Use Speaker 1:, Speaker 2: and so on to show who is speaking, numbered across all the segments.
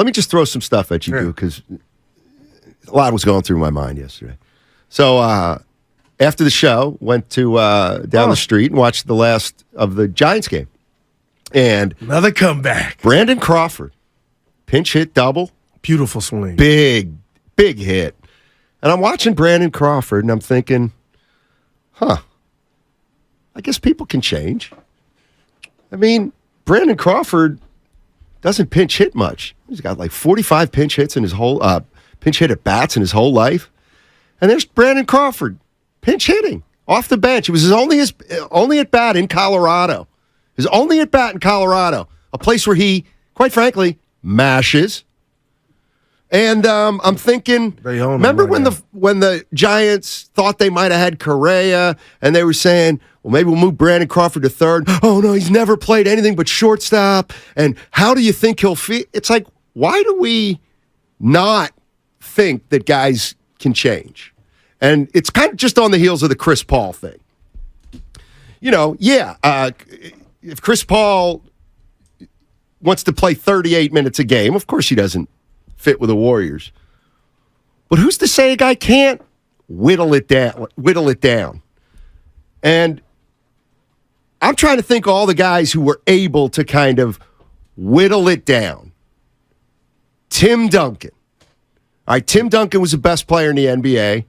Speaker 1: let me just throw some stuff at you, because a lot was going through my mind yesterday. So after the show, went to down the street and watched the last of the Giants game. And
Speaker 2: another comeback.
Speaker 1: Brandon Crawford, pinch hit double.
Speaker 2: Beautiful swing.
Speaker 1: Big hit. And I'm watching Brandon Crawford, and I'm thinking, I guess people can change. I mean, Brandon Crawford doesn't pinch hit much. He's got like 45 pinch hits in his whole pinch hit at bats in his whole life. And there's Brandon Crawford pinch hitting off the bench. It was his only at bat in Colorado. His only at bat in Colorado, a place where he, quite frankly, mashes. And I'm thinking, remember when the Giants thought they might have had Correa, and they were saying, well, maybe we'll move Brandon Crawford to third. Oh, no, he's never played anything but shortstop. And how do you think he'll feel? It's like, why do we not think that guys can change? And it's kind of just on the heels of the Chris Paul thing. If Chris Paul wants to play 38 minutes a game, of course he doesn't fit with the Warriors. But who's to say a guy can't whittle it down? And I'm trying to think of all the guys who were able to kind of whittle it down. Tim Duncan. All right, Tim Duncan was the best player in the NBA.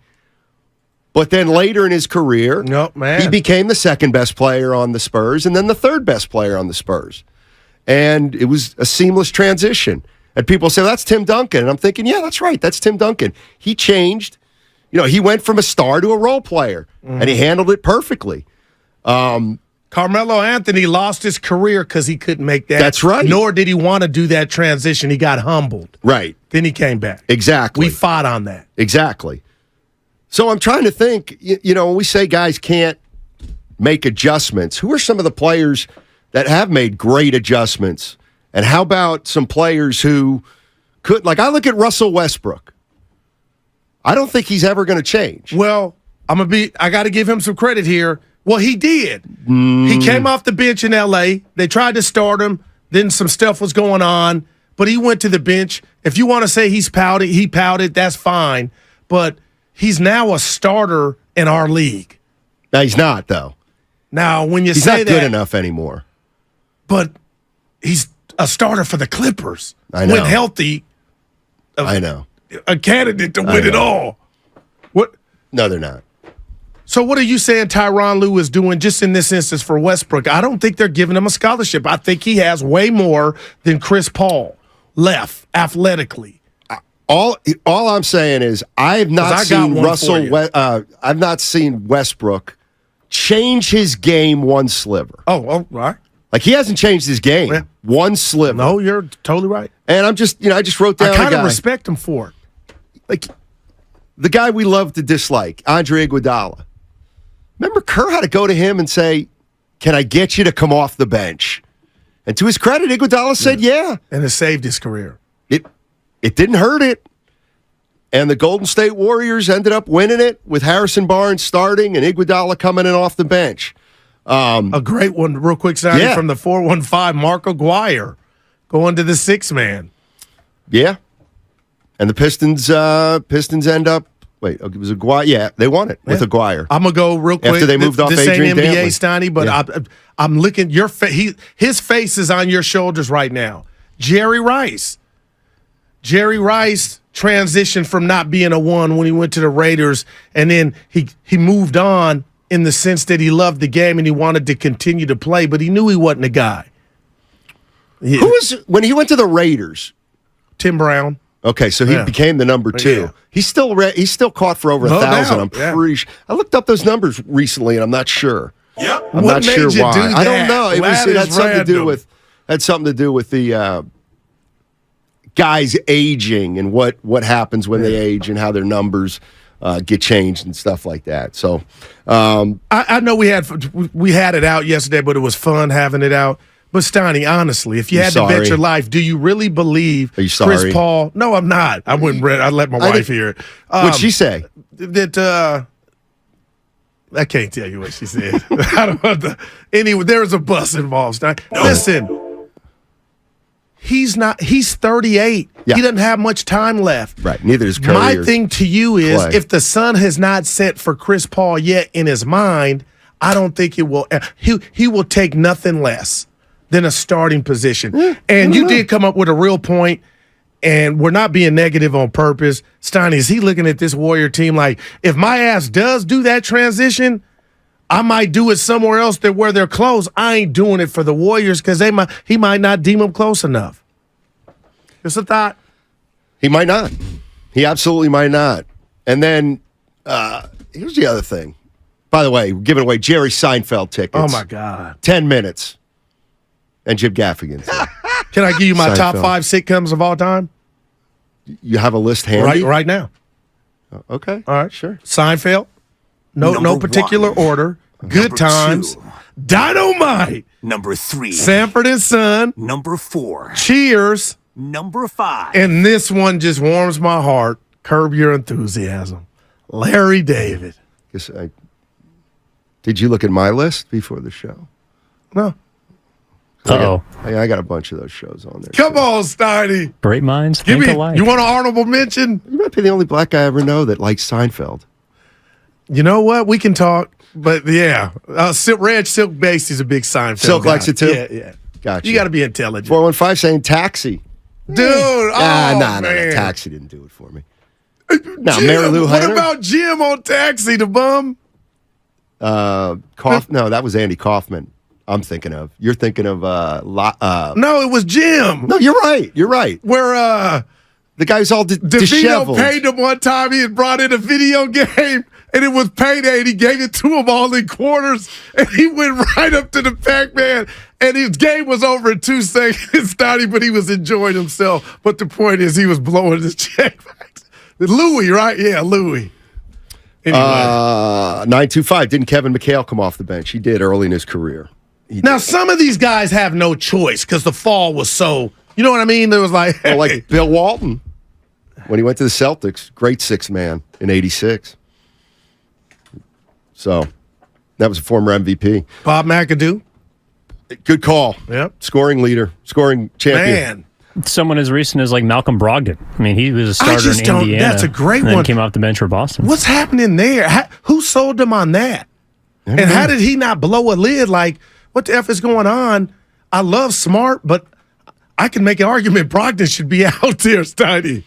Speaker 1: But then later in his career, he became the second best player on the Spurs and then the third best player on the Spurs. And it was a seamless transition. And people say, that's Tim Duncan. And I'm thinking, yeah, that's right. That's Tim Duncan. He changed. He went from a star to a role player, and he handled it perfectly.
Speaker 2: Carmelo Anthony lost his career because he couldn't make that.
Speaker 1: That's right.
Speaker 2: Nor did he want to do that transition. He got humbled.
Speaker 1: Right.
Speaker 2: Then he came back.
Speaker 1: Exactly.
Speaker 2: We fought on that.
Speaker 1: Exactly. So I'm trying to think, when we say guys can't make adjustments, who are some of the players that have made great adjustments? And how about some players who could, like I look at Russell Westbrook. I don't think he's ever going to change.
Speaker 2: Well, I got to give him some credit here. Well, he did. He came off the bench in L.A. They tried to start him. Then some stuff was going on, but he went to the bench. If you want to say he pouted, that's fine. But he's now a starter in our league.
Speaker 1: No, he's not, though.
Speaker 2: Now, when
Speaker 1: he's
Speaker 2: say
Speaker 1: not good enough anymore.
Speaker 2: But he's a starter for the Clippers.
Speaker 1: I know.
Speaker 2: When healthy,
Speaker 1: I know.
Speaker 2: A candidate to win it all. What?
Speaker 1: No, they're not.
Speaker 2: So what are you saying Tyronn Lue is doing just in this instance for Westbrook? I don't think they're giving him a scholarship. I think he has way more than Chris Paul left athletically.
Speaker 1: All I'm saying is I've not seen Westbrook change his game one sliver.
Speaker 2: Oh, all right.
Speaker 1: Like, he hasn't changed his game. Yeah. One sliver.
Speaker 2: No, you're totally right.
Speaker 1: And I'm just, I just wrote down
Speaker 2: I kind of respect him for it.
Speaker 1: Like, the guy we love to dislike, Andre Iguodala. Remember, Kerr had to go to him and say, can I get you to come off the bench? And to his credit, Iguodala said, yeah.
Speaker 2: And it saved his career.
Speaker 1: It didn't hurt it. And the Golden State Warriors ended up winning it with Harrison Barnes starting and Iguodala coming in off the bench.
Speaker 2: A great one, real quick, signing from the 415, Mark Aguirre, going to the six-man.
Speaker 1: Yeah. And the Pistons end up, it was Aguirre. Yeah, they won it with Aguirre.
Speaker 2: I'm going to go real quick.
Speaker 1: After they moved off Adrian
Speaker 2: Dantley.
Speaker 1: Dantley.
Speaker 2: This ain't NBA, Steiny, but I'm looking, his face is on your shoulders right now. Jerry Rice. Jerry Rice transitioned from not being a one when he went to the Raiders, and then he moved on in the sense that he loved the game and he wanted to continue to play, but he knew he wasn't a guy.
Speaker 1: Who was, when he went to the Raiders?
Speaker 2: Tim Brown.
Speaker 1: Okay, so he became the number 2. Yeah. He's still caught for over 1,000. I'm pretty sure. I looked up those numbers recently, and I'm not sure.
Speaker 3: Yep.
Speaker 1: I'm not sure why. I don't know. It had something to do with the guys aging and what happens when they age and how their numbers get changed and stuff like that. So
Speaker 2: I know we had it out yesterday, but it was fun having it out. But Steiny, honestly, if you had to bet your life, do you really believe
Speaker 1: Are you sorry?
Speaker 2: Chris Paul? No, I'm not. I wouldn't. I let my wife hear it.
Speaker 1: What'd she say?
Speaker 2: That I can't tell you what she said. I don't want to. Anyway, there was a bus involved. Steiny. Listen, He's 38.
Speaker 1: Yeah.
Speaker 2: He doesn't have much time left.
Speaker 1: Right. Neither is Curry.
Speaker 2: My thing to you is,
Speaker 1: Clay.
Speaker 2: if the sun has not set for Chris Paul yet in his mind, I don't think it will. He will take nothing less than a starting position. And you did come up with a real point, and we're not being negative on purpose. Steiny, is he looking at this Warrior team like, if my ass does do that transition, I might do it somewhere else where they're close. I ain't doing it for the Warriors because he might not deem them close enough. Just a thought.
Speaker 1: He might not. He absolutely might not. And then here's the other thing. By the way, we're giving away Jerry Seinfeld tickets.
Speaker 2: Oh, my God.
Speaker 1: 10 minutes. And Jim Gaffigan's.
Speaker 2: Can I give you my
Speaker 1: Seinfeld.
Speaker 2: top 5 sitcoms of all time?
Speaker 1: You have a list handy?
Speaker 2: Right now.
Speaker 1: Okay.
Speaker 2: All right.
Speaker 1: Sure.
Speaker 2: Seinfeld. No particular order. Good Times.
Speaker 3: 2.
Speaker 2: Dynamite.
Speaker 3: Number 3.
Speaker 2: Sanford and Son.
Speaker 3: Number 4.
Speaker 2: Cheers.
Speaker 3: Number 5.
Speaker 2: And this one just warms my heart. Curb Your Enthusiasm. Larry David.
Speaker 1: Did you look at my list before the show?
Speaker 2: No.
Speaker 4: Uh-oh.
Speaker 1: I got a bunch of those shows on there.
Speaker 2: Come on, Steiny.
Speaker 4: Great minds
Speaker 2: Give
Speaker 4: think
Speaker 2: me.
Speaker 4: alike.
Speaker 2: You want an honorable mention?
Speaker 1: You might be the only black guy I ever know that likes Seinfeld.
Speaker 2: You know what? We can talk. But yeah, Red Silk Basie's a big Seinfeld
Speaker 1: Silk
Speaker 2: guy.
Speaker 1: likes it too?
Speaker 2: Yeah.
Speaker 1: Gotcha.
Speaker 2: You got to be intelligent.
Speaker 1: 415 saying Taxi.
Speaker 2: Dude, oh,
Speaker 1: No.
Speaker 2: man.
Speaker 1: Taxi didn't do it for me. No,
Speaker 2: Jim,
Speaker 1: Mary Lou
Speaker 2: what
Speaker 1: Hunter.
Speaker 2: about Jim on Taxi, the bum?
Speaker 1: No, that was Andy Kaufman. I'm thinking of. You're thinking of.
Speaker 2: No, it was Jim.
Speaker 1: No, you're right. You're right.
Speaker 2: Where
Speaker 1: The guy's all
Speaker 2: DeVito
Speaker 1: disheveled.
Speaker 2: paid him one time. He had brought in a video game, and it was payday, and he gave it to him all in quarters, and he went right up to the Pac-Man, and his game was over in 2 seconds, Steiny, but he was enjoying himself. But the point is, he was blowing his check back. Louis, right? Yeah, Louis. Anyway.
Speaker 1: 925. Didn't Kevin McHale come off the bench? He did early in his career.
Speaker 2: Now, some of these guys have no choice because the fall was so, you know what I mean? There was like,
Speaker 1: Well, like Bill Walton when he went to the Celtics. Great sixth man in '86. So that was a former MVP.
Speaker 2: Bob McAdoo.
Speaker 1: Good call.
Speaker 2: Yep.
Speaker 1: Scoring leader, scoring champion.
Speaker 2: Man.
Speaker 4: Someone as recent as like Malcolm Brogdon. I mean, he was a starter
Speaker 2: just
Speaker 4: in
Speaker 2: don't-
Speaker 4: Indiana.
Speaker 2: that's a great
Speaker 4: and then
Speaker 2: one.
Speaker 4: came off the bench for Boston.
Speaker 2: What's happening there? Who sold him on that? And how did he not blow a lid? Like, what the F is going on? I love Smart, but I can make an argument Brogdon should be out there, Steiny.